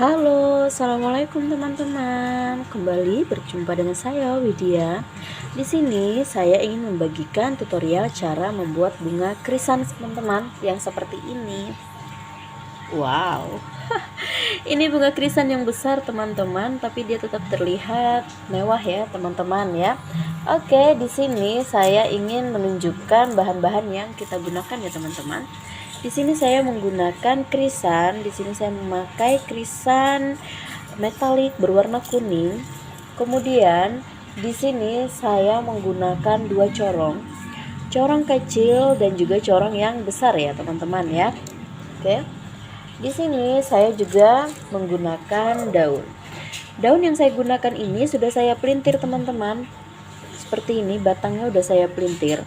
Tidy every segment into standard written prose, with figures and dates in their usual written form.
Halo, assalamualaikum teman-teman. Kembali berjumpa dengan saya Widya. Di sini saya ingin membagikan tutorial cara membuat bunga krisan teman-teman yang seperti ini. Wow, ini bunga krisan yang besar teman-teman, tapi dia tetap terlihat mewah ya teman-teman ya. Oke, di sini saya ingin menunjukkan bahan-bahan yang kita gunakan ya teman-teman. Di sini saya menggunakan krisan. Di sini saya memakai krisan metalik berwarna kuning. Kemudian di sini saya menggunakan dua corong kecil dan juga corong yang besar ya teman-teman ya. Oke. Di sini saya juga menggunakan daun. Daun yang saya gunakan ini sudah saya pelintir teman-teman. Seperti ini, batangnya udah saya pelintir.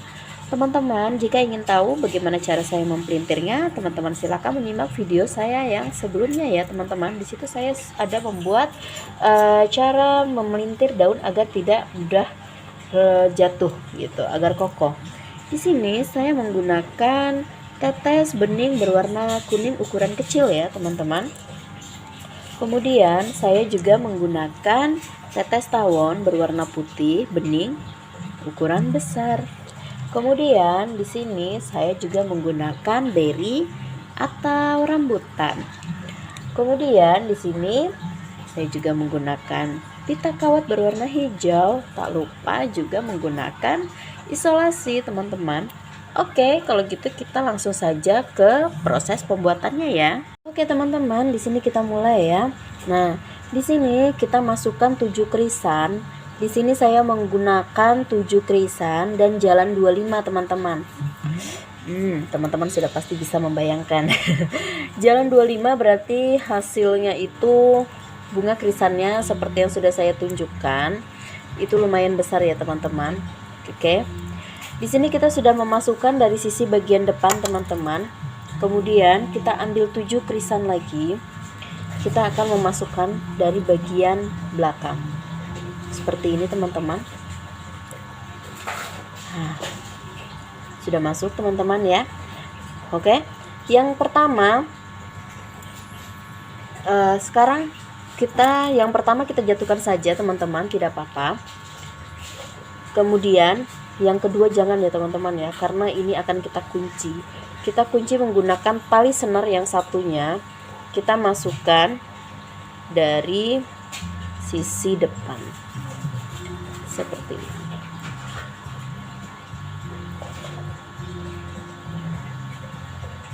Teman-teman, jika ingin tahu bagaimana cara saya mempelintirnya, teman-teman silakan menyimak video saya yang sebelumnya ya teman-teman. Di situ saya ada membuat cara memelintir daun agar tidak mudah jatuh gitu, agar kokoh. Di sini saya menggunakan tetes bening berwarna kuning ukuran kecil ya teman-teman. Kemudian saya juga menggunakan tetes tawon berwarna putih bening ukuran besar. Kemudian di sini saya juga menggunakan beri atau rambutan. Kemudian di sini saya juga menggunakan pita kawat berwarna hijau. Tak lupa juga menggunakan isolasi teman-teman. Oke, kalau gitu kita langsung saja ke proses pembuatannya ya. Oke teman-teman, di sini kita mulai ya. Nah, di sini kita masukkan 7 krisan. Di sini saya menggunakan 7 krisan dan jalan 25 teman-teman. Teman-teman sudah pasti bisa membayangkan. Jalan 25 berarti hasilnya itu bunga krisannya seperti yang sudah saya tunjukkan. Itu lumayan besar ya teman-teman. Oke. Di sini kita sudah memasukkan dari sisi bagian depan teman-teman. Kemudian kita ambil 7 krisan lagi. Kita akan memasukkan dari bagian belakang. Seperti ini teman-teman. Nah, sudah masuk teman-teman ya. Oke, yang pertama sekarang yang pertama kita jatuhkan saja teman-teman, tidak apa-apa. Kemudian yang kedua jangan ya teman-teman ya, karena ini akan kita kunci. Kita kunci menggunakan tali senar yang satunya. Kita masukkan dari sisi depan seperti ini.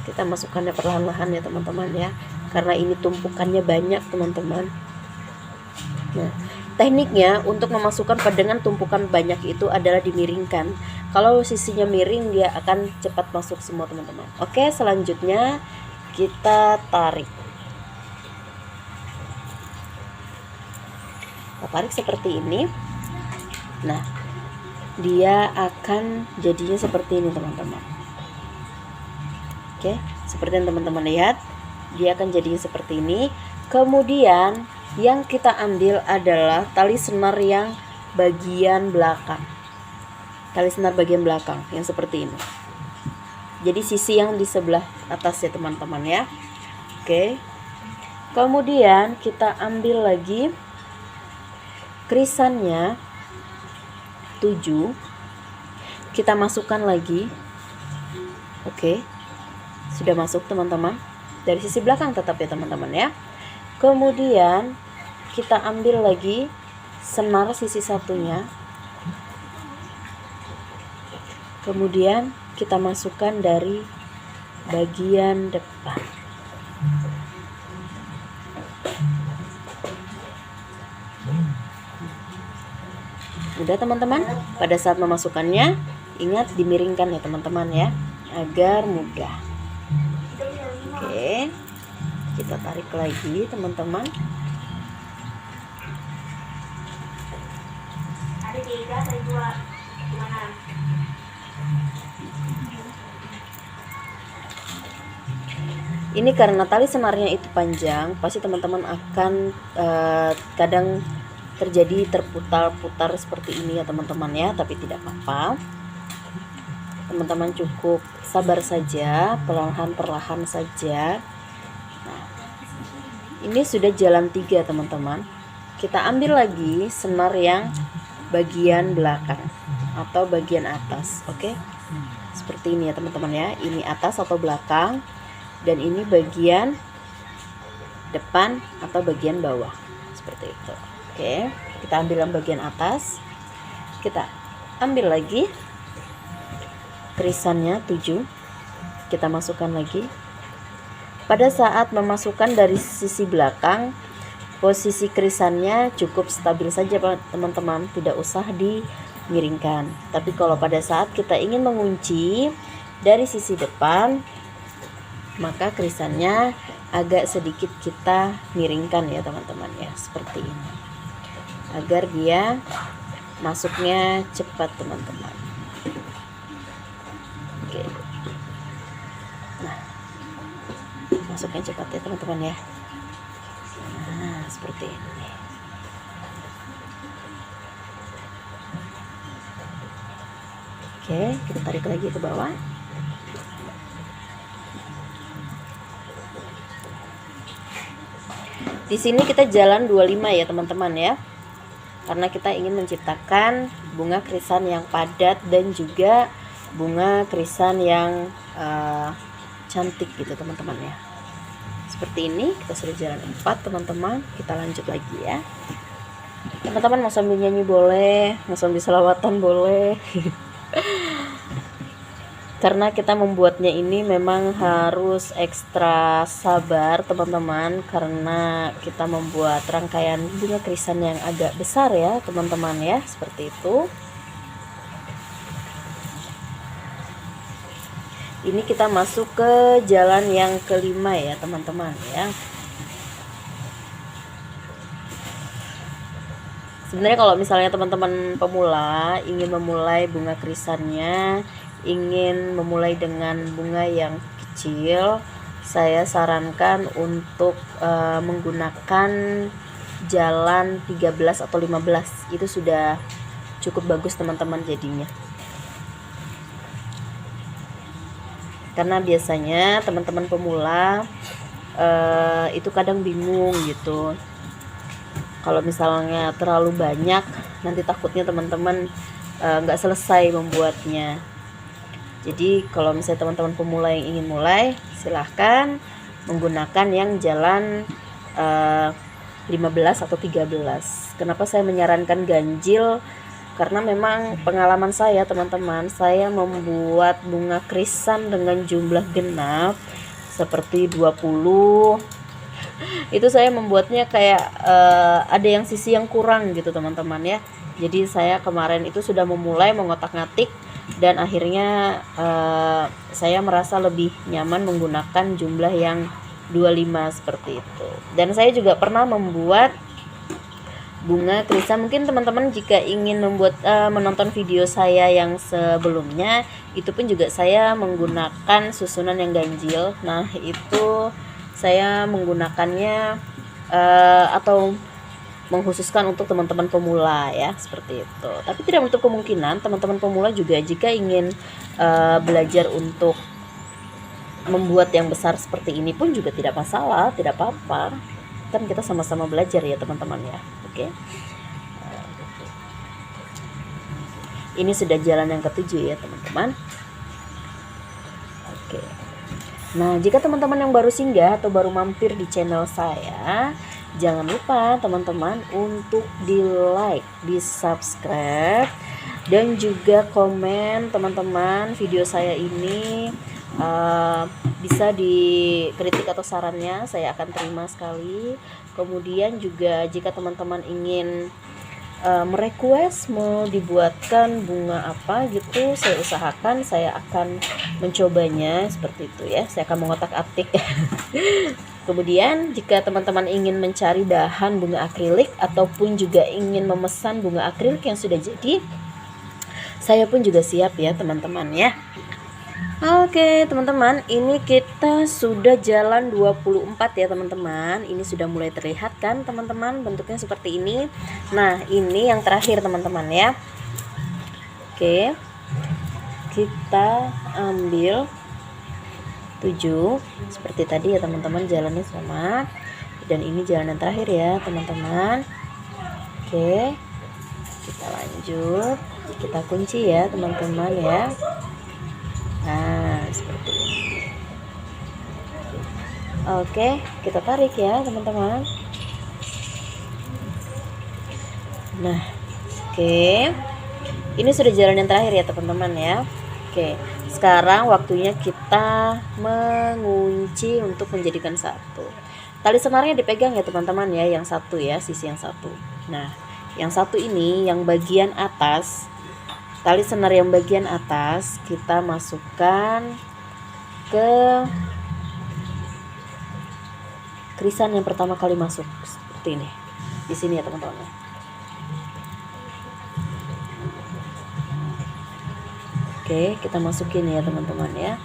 Kita masukkannya perlahan-lahan ya teman-teman ya, karena ini tumpukannya banyak teman-teman. Nah, tekniknya untuk memasukkan dengan tumpukan banyak itu adalah dimiringkan. Kalau sisinya miring dia akan cepat masuk semua teman-teman. Oke, selanjutnya kita tarik. Kita tarik seperti ini. Nah, dia akan jadinya seperti ini teman-teman. Oke, seperti yang teman-teman lihat, dia akan jadinya seperti ini. Kemudian yang kita ambil adalah tali senar yang bagian belakang. Tali senar bagian belakang yang seperti ini. Jadi sisi yang di sebelah atas ya teman-teman ya. Oke. Kemudian kita ambil lagi krisannya 7, kita masukkan lagi. Oke, sudah masuk teman-teman, dari sisi belakang tetap ya teman-teman ya. Kemudian kita ambil lagi senar sisi satunya, kemudian kita masukkan dari bagian depan. Udah teman-teman, pada saat memasukkannya ingat dimiringkan ya teman-teman ya, agar mudah. Oke, kita tarik lagi teman-teman. Ini karena tali senarnya itu panjang, pasti teman-teman akan kadang terjadi terputar-putar seperti ini ya teman-teman ya, tapi tidak apa-apa. Teman-teman cukup sabar saja, perlahan-perlahan saja. Nah, Ini sudah jalan 3 teman-teman. Kita ambil lagi senar yang bagian belakang atau bagian atas. Oke, seperti ini ya teman-teman ya. Ini atas atau belakang, dan ini bagian depan atau bagian bawah, seperti itu. Oke, kita ambil yang bagian atas, kita ambil lagi kerisannya 7, kita masukkan lagi. Pada saat memasukkan dari sisi belakang, posisi kerisannya cukup stabil saja teman-teman, tidak usah dimiringkan. Tapi kalau pada saat kita ingin mengunci dari sisi depan, maka kerisannya agak sedikit kita miringkan ya teman-teman ya, seperti ini, agar dia masuknya cepat teman-teman. Oke, nah masuknya cepat ya teman-teman ya. Nah seperti ini. Oke, kita tarik lagi ke bawah. Di sini kita jalan 25 ya teman-teman ya. Karena kita ingin menciptakan bunga krisan yang padat dan juga bunga krisan yang cantik gitu teman-teman ya. Seperti ini, kita sudah jalan 4 teman-teman. Kita lanjut lagi ya. Teman-teman mau sambil nyanyi boleh, mau sambil selawatan boleh. Karena kita membuatnya ini memang harus ekstra sabar teman-teman, karena kita membuat rangkaian bunga krisan yang agak besar ya teman-teman ya, seperti itu. Ini kita masuk ke jalan yang kelima ya teman-teman ya. Sebenarnya kalau misalnya teman-teman pemula ingin memulai bunga krisannya, ingin memulai dengan bunga yang kecil, saya sarankan untuk menggunakan jalan 13 atau 15. Itu sudah cukup bagus teman-teman jadinya. Karena biasanya teman-teman pemula itu kadang bingung gitu. Kalau misalnya terlalu banyak, nanti takutnya teman-teman nggak selesai membuatnya. Jadi kalau misalnya teman-teman pemula yang ingin mulai, silahkan menggunakan yang jalan 15 atau 13. Kenapa saya menyarankan ganjil? Karena memang pengalaman saya teman-teman, saya membuat bunga krisan dengan jumlah genap seperti 20. Itu saya membuatnya kayak ada yang sisi yang kurang gitu teman-teman ya. Jadi saya kemarin itu sudah memulai mengotak-ngatik, dan akhirnya saya merasa lebih nyaman menggunakan jumlah yang 25 seperti itu. Dan saya juga pernah membuat bunga krisan. Mungkin teman-teman jika ingin membuat menonton video saya yang sebelumnya, itu pun juga saya menggunakan susunan yang ganjil. Nah itu saya menggunakannya atau mengkhususkan untuk teman-teman pemula ya, seperti itu. Tapi tidak menutup kemungkinan teman-teman pemula juga jika ingin belajar untuk membuat yang besar seperti ini pun juga tidak masalah, tidak apa-apa. Kan kita sama-sama belajar ya teman-teman ya. Oke. Ini sudah jalan yang ke-7 ya teman-teman. Oke. Nah, jika teman-teman yang baru singgah atau baru mampir di channel saya, jangan lupa teman-teman untuk di-like, di-subscribe, dan juga komen teman-teman video saya ini. Bisa dikritik atau sarannya, saya akan terima sekali. Kemudian juga jika teman-teman ingin merequest mau dibuatkan bunga apa gitu, saya usahakan, saya akan mencobanya seperti itu ya. Saya akan mengotak-atik. Kemudian jika teman-teman ingin mencari bahan bunga akrilik ataupun juga ingin memesan bunga akrilik yang sudah jadi, saya pun juga siap ya teman-teman ya. Oke teman-teman, ini kita sudah jalan 24 ya teman-teman. Ini sudah mulai terlihat kan teman-teman, bentuknya seperti ini. Nah ini yang terakhir teman-teman ya. Oke, kita ambil 7 seperti tadi ya teman-teman, jalannya sama. dan ini jalan yang terakhir ya teman-teman. Oke, kita lanjut, kita kunci ya teman-teman ya. Nah, seperti ini. Oke, kita tarik ya teman-teman. Nah, oke, ini sudah jalan yang terakhir ya teman-teman ya. Oke, sekarang waktunya kita mengunci untuk menjadikan satu. Tali senarnya dipegang ya teman-teman ya, yang satu ya, sisi yang satu. Nah, yang satu ini yang bagian atas, tali senar yang bagian atas kita masukkan ke krisan yang pertama kali masuk seperti ini. Di sini ya teman-teman. Oke, kita masukin ya teman-teman ya.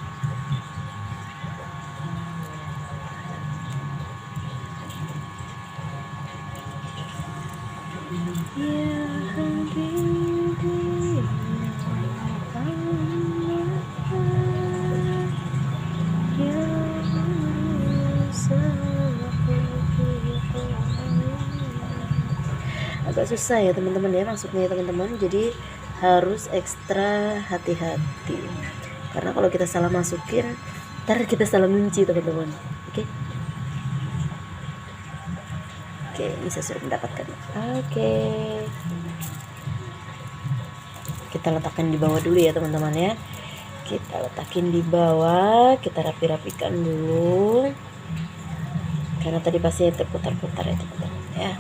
Agak susah ya teman-teman ya masuknya ya teman-teman, jadi harus ekstra hati-hati karena kalau kita salah masukin ntar kita salah kunci teman-teman. Oke, ini saya sudah mendapatkan. Oke, kita letakkan di bawah dulu ya teman-teman ya. Kita letakin di bawah, kita rapi-rapikan dulu karena tadi pasti terputar-putar ya teman-teman ya.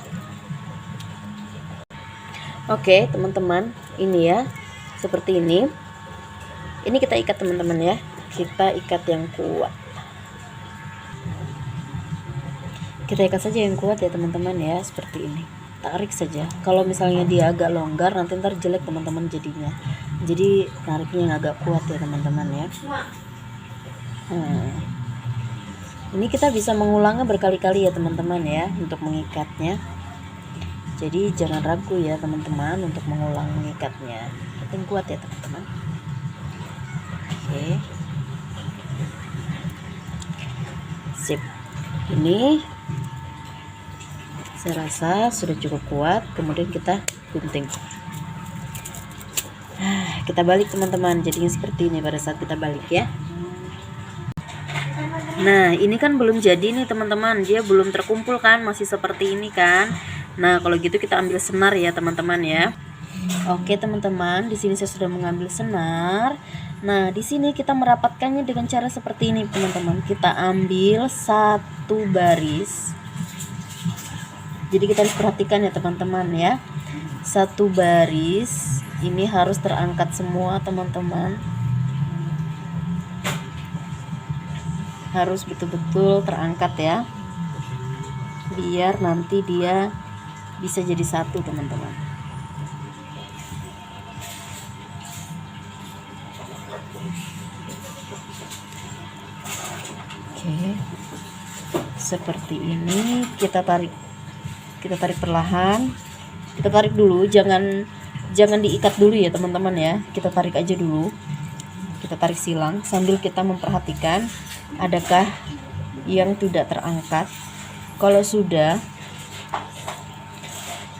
Oke teman-teman, ini ya seperti ini. Ini kita ikat teman-teman ya, kita ikat yang kuat. Kita ikat saja yang kuat ya teman-teman ya, seperti ini. Tarik saja. Kalau misalnya dia agak longgar nanti ntar jelek teman-teman jadinya. Jadi tariknya yang agak kuat ya teman-teman ya. Ini kita bisa mengulangnya berkali-kali ya teman-teman ya untuk mengikatnya. Jadi jangan ragu ya teman-teman untuk mengulang mengikatnya. Penting kuat ya teman-teman. Oke. Sip. Ini saya rasa sudah cukup kuat. Kemudian kita gunting. Kita balik teman-teman. Jadinya seperti ini pada saat kita balik ya. Nah, ini kan belum jadi nih teman-teman. Dia belum terkumpul kan, masih seperti ini kan. Nah, kalau gitu kita ambil senar ya teman-teman ya. Oke teman-teman, di sini saya sudah mengambil senar. Nah, di sini kita merapatkannya dengan cara seperti ini teman-teman. Kita ambil satu baris. Jadi kita harus perhatikan ya teman-teman ya. Satu baris ini harus terangkat semua teman-teman. Harus betul-betul terangkat ya. Biar nanti dia bisa jadi satu teman-teman. Oke, seperti ini kita tarik perlahan. Kita tarik dulu, jangan diikat dulu ya teman-teman ya. Kita tarik aja dulu, kita tarik silang sambil kita memperhatikan adakah yang tidak terangkat. Kalau sudah,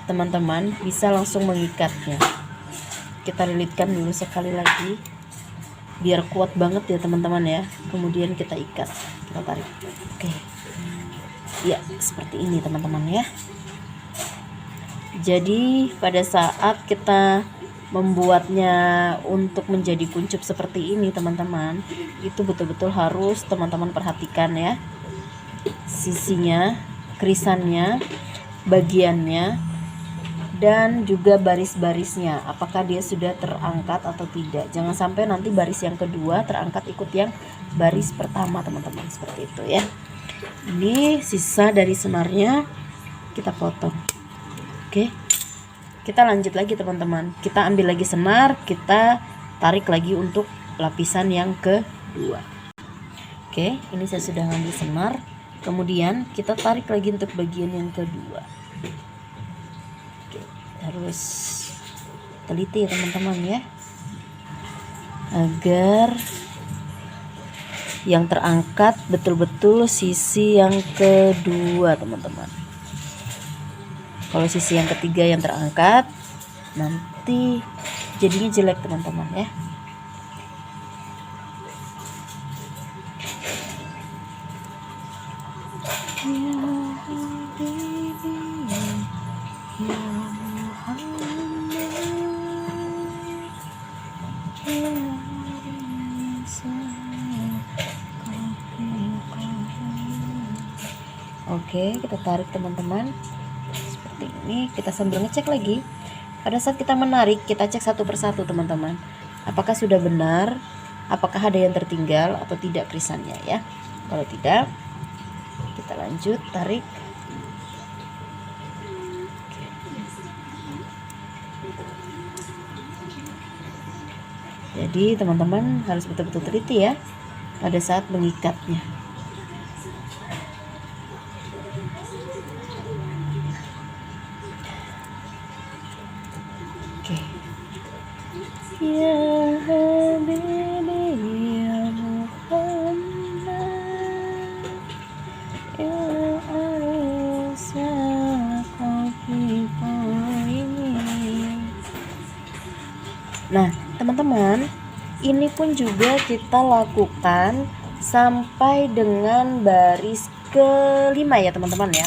teman-teman bisa langsung mengikatnya. Kita lilitkan dulu sekali lagi biar kuat banget ya teman-teman ya. Kemudian kita ikat, kita tarik. Oke ya, seperti ini teman-teman ya. Jadi pada saat kita membuatnya untuk menjadi kuncup seperti ini teman-teman, itu betul-betul harus teman-teman perhatikan ya, sisinya, krisannya, bagiannya, dan juga baris-barisnya, apakah dia sudah terangkat atau tidak. Jangan sampai nanti baris yang kedua terangkat ikut yang baris pertama teman-teman, seperti itu ya. Ini sisa dari senarnya kita potong. Oke, kita lanjut lagi teman-teman. Kita ambil lagi senar, kita tarik lagi untuk lapisan yang kedua. Oke, ini saya sudah ngambil senar, kemudian kita tarik lagi untuk bagian yang kedua. Oke, harus teliti ya teman-teman ya, agar yang terangkat betul-betul sisi yang kedua, teman-teman. Kalau sisi yang ketiga yang terangkat, nanti jadinya jelek, teman-teman ya. Oke, kita tarik, teman-teman. Seperti ini, kita sambil ngecek lagi. Pada saat kita menarik, kita cek satu persatu, teman-teman. Apakah sudah benar? Apakah ada yang tertinggal atau tidak krisannya ya? Kalau tidak, kita lanjut tarik. Jadi teman-teman harus betul-betul teliti ya pada saat mengikatnya. Oke. Ya Habibi ya Muhammad ya Arsa ini. Nah, teman-teman, ini pun juga kita lakukan sampai dengan baris kelima ya, teman-teman ya.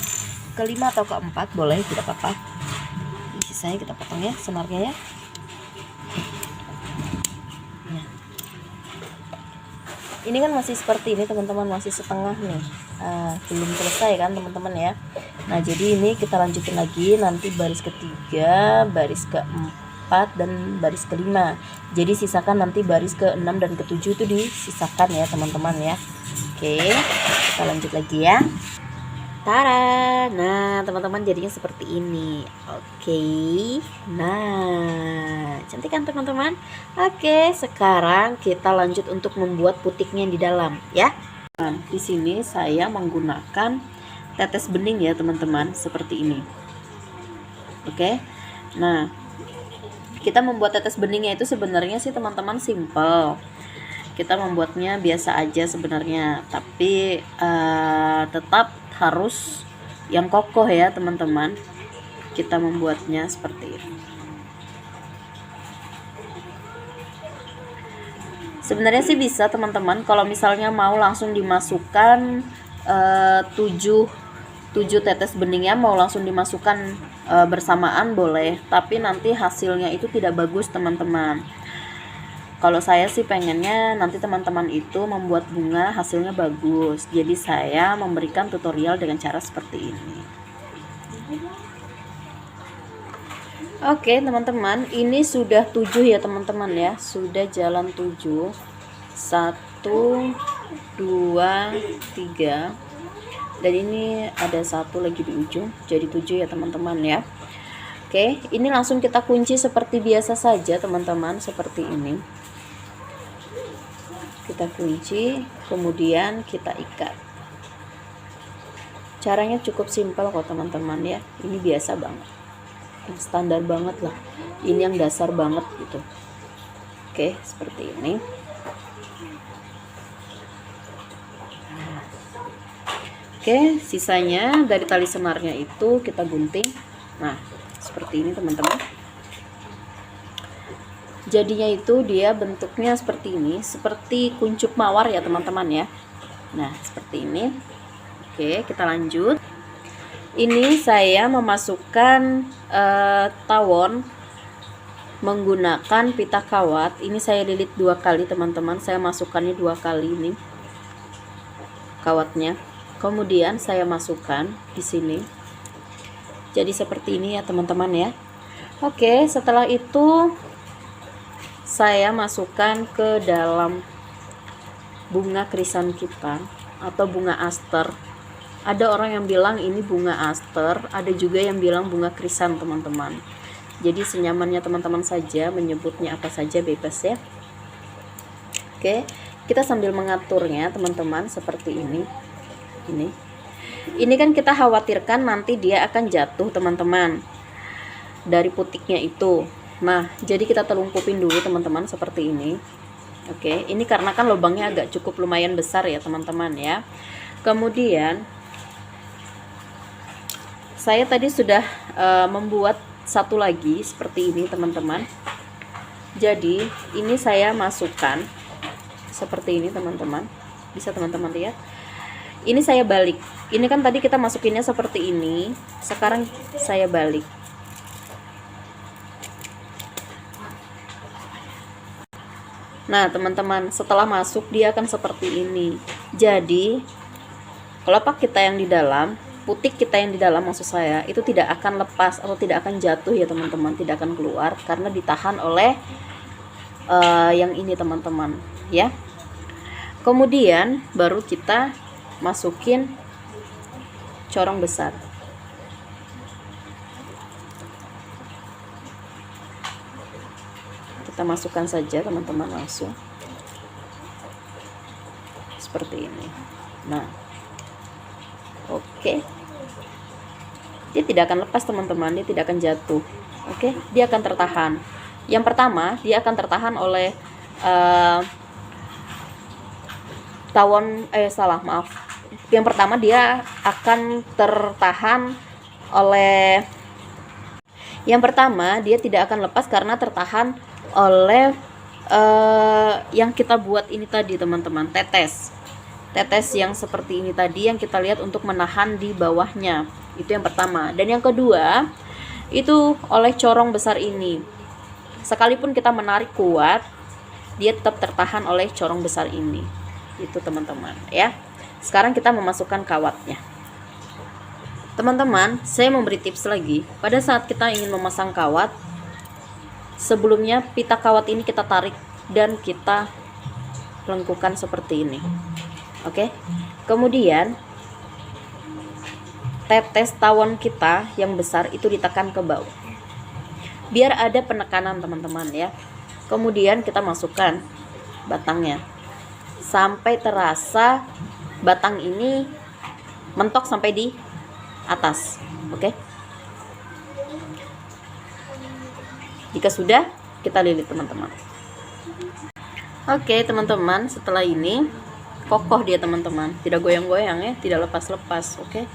Kelima atau keempat boleh, tidak apa-apa. Sisanya kita potong ya senarnya ya. Nah, ini kan masih seperti ini, teman-teman, masih setengah nih. Belum selesai kan, teman-teman ya. Nah, jadi ini kita lanjutin lagi nanti baris ketiga, baris keempat, dan baris kelima. Jadi sisakan nanti baris ke-6 dan ke-7 itu disisakan ya, teman-teman ya. Oke, kita lanjut lagi ya. Tara. Nah, teman-teman, jadinya seperti ini. Oke. Nah, cantik kan, teman-teman? Oke, sekarang kita lanjut untuk membuat putiknya di dalam ya. Nah, di sini saya menggunakan tetes bening ya, teman-teman, seperti ini. Oke. Nah, kita membuat tetes beningnya itu sebenarnya sih, teman-teman, simple. Kita membuatnya biasa aja sebenarnya, tapi tetap harus yang kokoh ya, teman-teman. Kita membuatnya seperti ini. Sebenarnya sih bisa, teman-teman, kalau misalnya mau langsung dimasukkan 7 tetes beningnya mau langsung dimasukkan bersamaan boleh, tapi nanti hasilnya itu tidak bagus, teman-teman. Kalau saya sih pengennya nanti teman-teman itu membuat bunga hasilnya bagus. Jadi saya memberikan tutorial dengan cara seperti ini. Oke, teman-teman, ini sudah 7 ya, teman-teman ya. Sudah jalan 7. 1 2 3. Dan ini ada satu lagi di ujung. Jadi 7 ya, teman-teman ya. Oke, ini langsung kita kunci seperti biasa saja, teman-teman, seperti ini. Kita kunci, kemudian kita ikat. Caranya cukup simpel kok, teman-teman ya. Ini biasa banget, yang standar banget lah, ini yang dasar banget gitu. Oke, seperti ini. Oke, sisanya dari tali senarnya itu kita gunting. Nah, seperti ini, teman-teman. Jadinya itu dia bentuknya seperti ini, seperti kuncup mawar ya, teman-teman ya. Nah, seperti ini. Oke, kita lanjut. Ini saya memasukkan tawon menggunakan pita kawat. Ini saya lilit 2 kali, teman-teman. Saya masukkannya 2 kali ini kawatnya. Kemudian saya masukkan di sini. Jadi seperti ini ya, teman-teman ya. Oke, setelah itu saya masukkan ke dalam bunga krisan kita atau bunga aster. Ada orang yang bilang ini bunga aster, ada juga yang bilang bunga krisan, teman-teman. Jadi senyamannya teman-teman saja menyebutnya apa saja, bebas ya. Oke, kita sambil mengaturnya, teman-teman, seperti ini. Ini kan kita khawatirkan nanti dia akan jatuh, teman-teman, dari putiknya itu. Nah, jadi kita telungkupin dulu, teman-teman, seperti ini. Oke, ini karena kan lubangnya agak cukup lumayan besar ya teman-teman ya. Kemudian saya tadi sudah membuat satu lagi seperti ini teman-teman. Jadi ini saya masukkan seperti ini teman-teman, bisa teman-teman lihat. Ini saya balik, ini kan tadi kita masukinnya seperti ini, sekarang saya balik. Nah teman-teman, setelah masuk dia akan seperti ini. Jadi kelopak kita yang di dalam, putik kita yang di dalam maksud saya, itu tidak akan lepas atau tidak akan jatuh ya teman-teman, tidak akan keluar karena ditahan oleh yang ini teman-teman ya. Kemudian baru kita masukin corong besar. Kita masukkan saja teman-teman langsung seperti ini. Nah oke, dia tidak akan lepas teman-teman, dia tidak akan jatuh. Oke, dia akan tertahan. Yang pertama dia akan tertahan oleh yang pertama dia akan tertahan oleh, yang pertama dia tidak akan lepas karena tertahan oleh yang kita buat ini tadi teman-teman, tetes yang seperti ini tadi yang kita lihat untuk menahan di bawahnya. Itu yang pertama. Dan yang kedua itu oleh corong besar ini, sekalipun kita menarik kuat dia tetap tertahan oleh corong besar ini. Itu teman-teman ya. Sekarang kita memasukkan kawatnya. Teman-teman, saya memberi tips lagi. Pada saat kita ingin memasang kawat, sebelumnya pita kawat ini kita tarik dan kita lengkukan seperti ini. Oke. Kemudian tetes tawon kita yang besar itu ditekan ke bawah. Biar ada penekanan teman-teman ya. Kemudian kita masukkan batangnya. Sampai terasa batang ini mentok sampai di atas. Oke. Jika sudah, kita lilit teman-teman. Oke teman-teman, setelah ini kokoh dia teman-teman, tidak goyang-goyang ya, tidak lepas-lepas. Oke.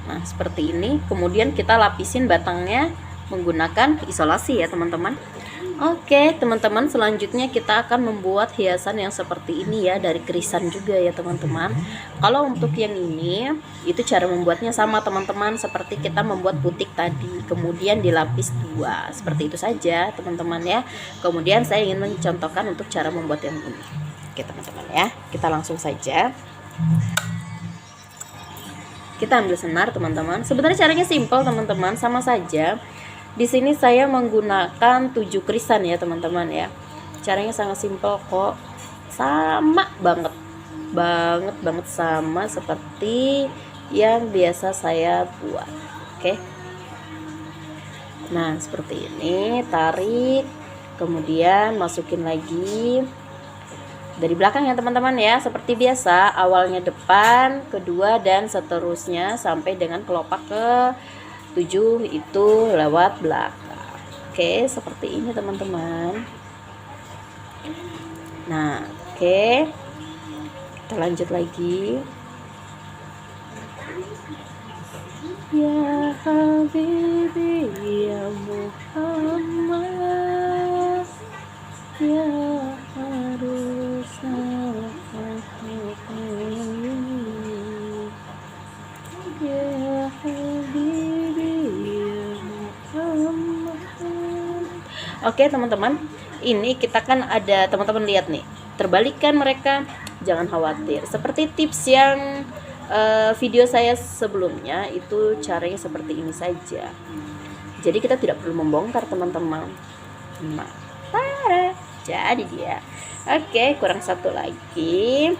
Nah seperti ini. Kemudian kita lapisin batangnya menggunakan isolasi ya teman-teman. Oke teman-teman, selanjutnya kita akan membuat hiasan yang seperti ini ya, dari krisan juga ya teman-teman. Kalau untuk yang ini, itu cara membuatnya sama teman-teman, seperti kita membuat butik tadi, kemudian dilapis dua, seperti itu saja teman-teman ya. Kemudian saya ingin mencontohkan untuk cara membuat yang ini. Oke teman-teman ya, kita langsung saja. Kita ambil senar teman-teman. Sebenarnya caranya simpel teman-teman, sama saja. Di sini saya menggunakan 7 krisan ya teman-teman ya. Caranya sangat simpel kok. Sama banget sama seperti yang biasa saya buat. Oke. Nah, seperti ini, tarik, kemudian masukin lagi dari belakang ya teman-teman ya, seperti biasa, awalnya depan, kedua dan seterusnya sampai dengan kelopak ke 7 itu lewat belakang. Oke, seperti ini teman-teman. Nah, oke. Kita lanjut lagi. Ya Habibi ya Muhammad, ya harus ya Habibi ya Muhammad. Oke teman-teman, ini kita kan ada, teman-teman lihat nih, terbalikkan mereka, jangan khawatir. Seperti tips yang video saya sebelumnya, itu caranya seperti ini saja. Jadi kita tidak perlu membongkar teman-teman. Nah, jadi dia. Oke, kurang satu lagi.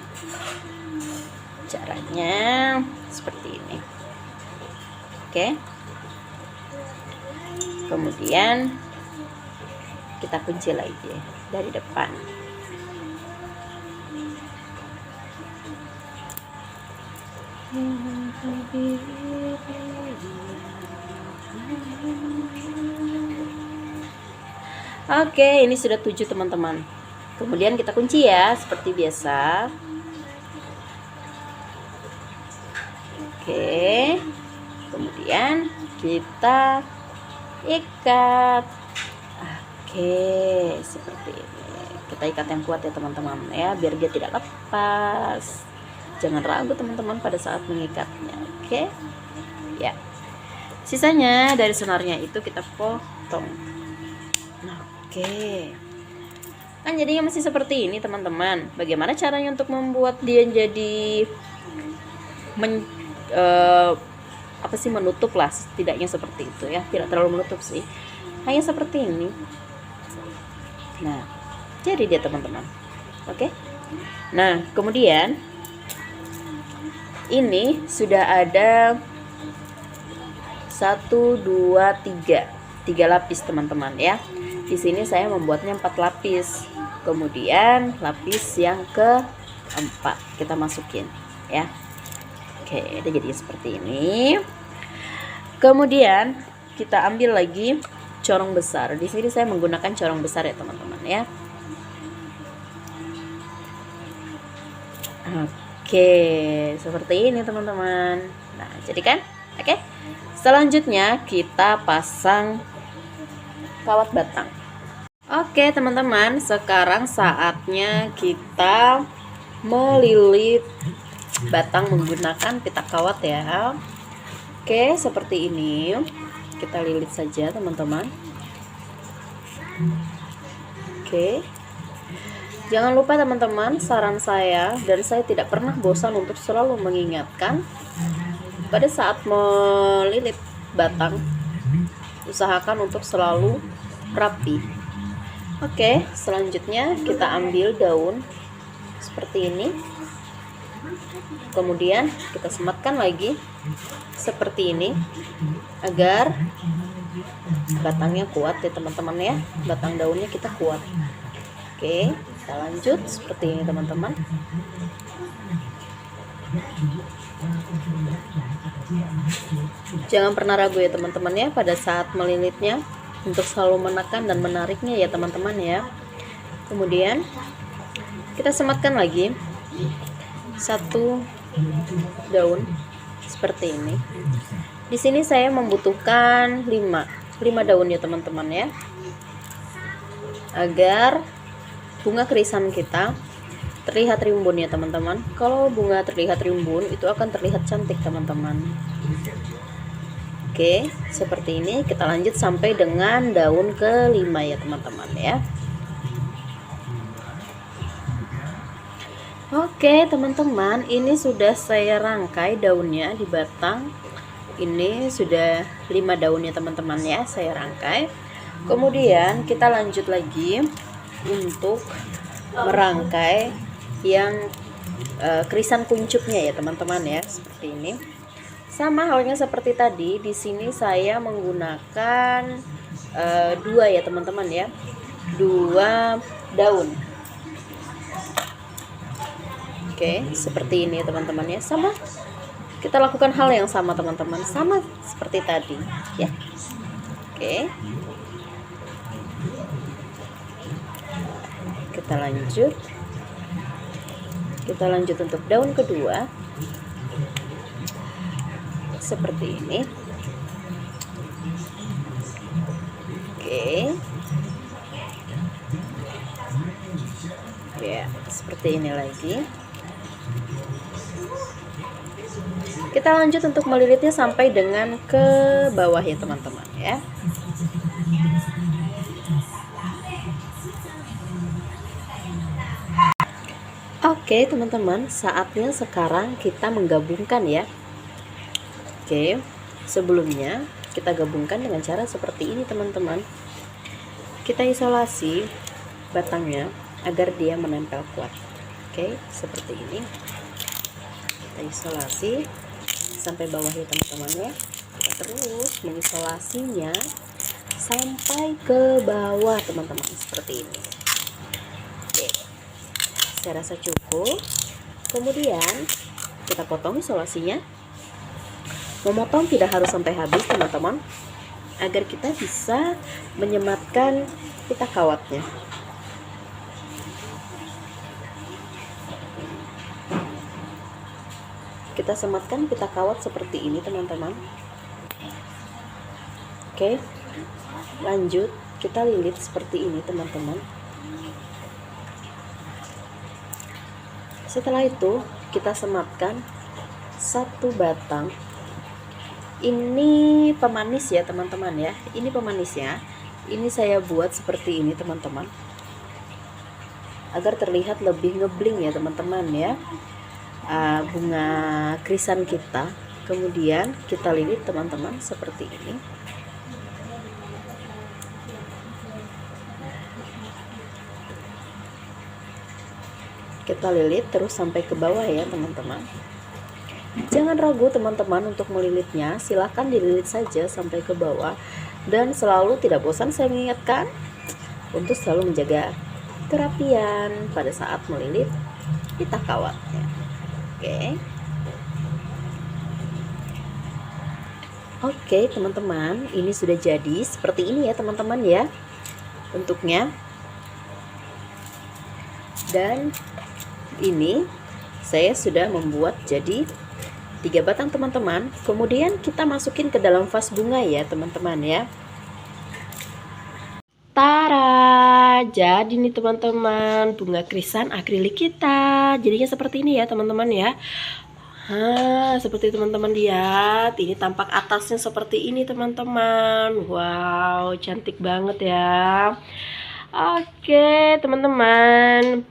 Caranya seperti ini. Oke. Kemudian kita kunci lagi dari depan. Oke, ini sudah 7 teman-teman. Kemudian kita kunci ya, seperti biasa. Oke. Kemudian kita ikat. Oke, seperti ini. Kita ikat yang kuat ya teman-teman ya, biar dia tidak lepas. Jangan ragu teman-teman pada saat mengikatnya. Oke. Ya. Sisanya dari senarnya itu kita potong. Oke. Kan jadinya masih seperti ini teman-teman. Bagaimana caranya untuk membuat dia jadi menutup lah, setidaknya seperti itu ya, tidak terlalu menutup sih, hanya seperti ini. Nah, jadi dia teman-teman. Oke. Nah, kemudian ini sudah ada 1 2 3 lapis teman-teman ya. Di sini saya membuatnya 4 lapis. Kemudian lapis yang keempat kita masukin ya. Oke, itu jadi seperti ini. Kemudian kita ambil lagi corong besar. Di sini saya menggunakan corong besar ya teman-teman ya. Oke, seperti ini teman-teman. Nah, jadi kan? Oke. Selanjutnya kita pasang kawat batang. Oke teman-teman, sekarang saatnya kita melilit batang menggunakan pita kawat ya. Oke, seperti ini. Kita lilit saja teman-teman. Oke. Jangan lupa teman-teman, saran saya, dan saya tidak pernah bosan untuk selalu mengingatkan, pada saat melilit batang, usahakan untuk selalu rapi. Oke, selanjutnya kita ambil daun seperti ini. Kemudian kita sematkan lagi seperti ini agar batangnya kuat ya teman-teman ya. Batang daunnya kita kuat. Oke, kita lanjut seperti ini teman-teman. Jangan pernah ragu ya teman-teman ya pada saat melilitnya, untuk selalu menekan dan menariknya ya teman-teman ya. Kemudian kita sematkan lagi 1 daun seperti ini. Di sini saya membutuhkan 5 daun ya teman-teman ya, agar bunga krisan kita terlihat rimbun ya teman-teman. Kalau bunga terlihat rimbun, itu akan terlihat cantik teman-teman. Oke, seperti ini. Kita lanjut sampai dengan daun ke-5 ya teman-teman ya. Oke teman-teman, ini sudah saya rangkai daunnya di batang. Ini sudah 5 daun ya teman-teman ya, saya rangkai. Kemudian kita lanjut lagi untuk merangkai yang krisan kuncupnya ya teman-teman ya, seperti ini. Sama halnya seperti tadi, di sini saya menggunakan 2 ya teman-teman ya, 2 daun. Oke, seperti ini teman-teman ya. Sama, kita lakukan hal yang sama teman-teman, sama seperti tadi ya. Oke, kita lanjut untuk daun kedua seperti ini. Oke ya, seperti ini lagi. Kita lanjut untuk melilitnya sampai dengan ke bawah ya teman-teman ya. Oke teman-teman, saatnya sekarang kita menggabungkan ya. Oke, sebelumnya kita gabungkan dengan cara seperti ini teman-teman. Kita isolasi batangnya agar dia menempel kuat. Oke, seperti ini. Kita isolasi sampai bawah ya teman-teman ya. Kita terus mengisolasinya sampai ke bawah teman-teman, seperti ini. Oke, saya rasa cukup. Kemudian kita potong isolasinya. Memotong tidak harus sampai habis teman-teman, agar kita bisa menyematkan pita kawatnya. kita sematkan, kita kawat seperti ini teman-teman. Oke, lanjut kita lilit seperti ini teman-teman. Setelah itu kita sematkan satu batang. Ini pemanis ya teman-teman ya, ini pemanisnya. Ini saya buat seperti ini teman-teman, agar terlihat lebih ngebling ya teman-teman ya, bunga krisan kita. Kemudian kita lilit teman-teman seperti ini. Kita lilit terus sampai ke bawah ya teman-teman. Jangan ragu teman-teman untuk melilitnya, silahkan dililit saja sampai ke bawah. Dan selalu tidak bosan saya mengingatkan untuk selalu menjaga kerapian pada saat melilit kita kawatnya. Oke teman-teman, ini sudah jadi seperti ini ya teman-teman ya bentuknya. Dan ini saya sudah membuat jadi 3 batang teman-teman. Kemudian kita masukin ke dalam vas bunga ya teman-teman ya. Tara, jadi nih teman-teman, bunga krisan akrilik kita jadinya seperti ini ya teman-teman ya. Seperti teman-teman lihat, ini tampak atasnya seperti ini teman-teman. Wow, cantik banget ya. Oke teman-teman,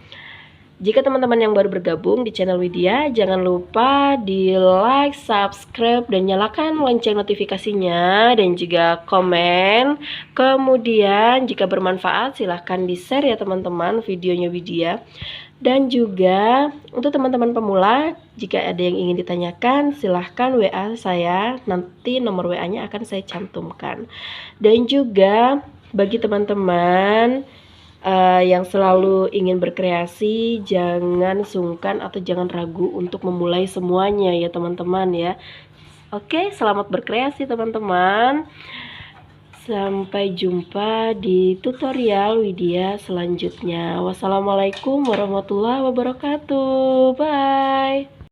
jika teman-teman yang baru bergabung di channel Widya, jangan lupa di like, subscribe, dan nyalakan lonceng notifikasinya, dan juga komen. Kemudian jika bermanfaat silahkan di share ya teman-teman videonya Widya. Dan juga untuk teman-teman pemula, jika ada yang ingin ditanyakan silahkan WA saya, nanti nomor WA-nya akan saya cantumkan. Dan juga bagi teman-teman yang selalu ingin berkreasi, jangan sungkan atau jangan ragu untuk memulai semuanya ya teman-teman ya. Oke, selamat berkreasi teman-teman. Sampai jumpa di tutorial Widya selanjutnya. Wassalamualaikum warahmatullahi wabarakatuh. Bye.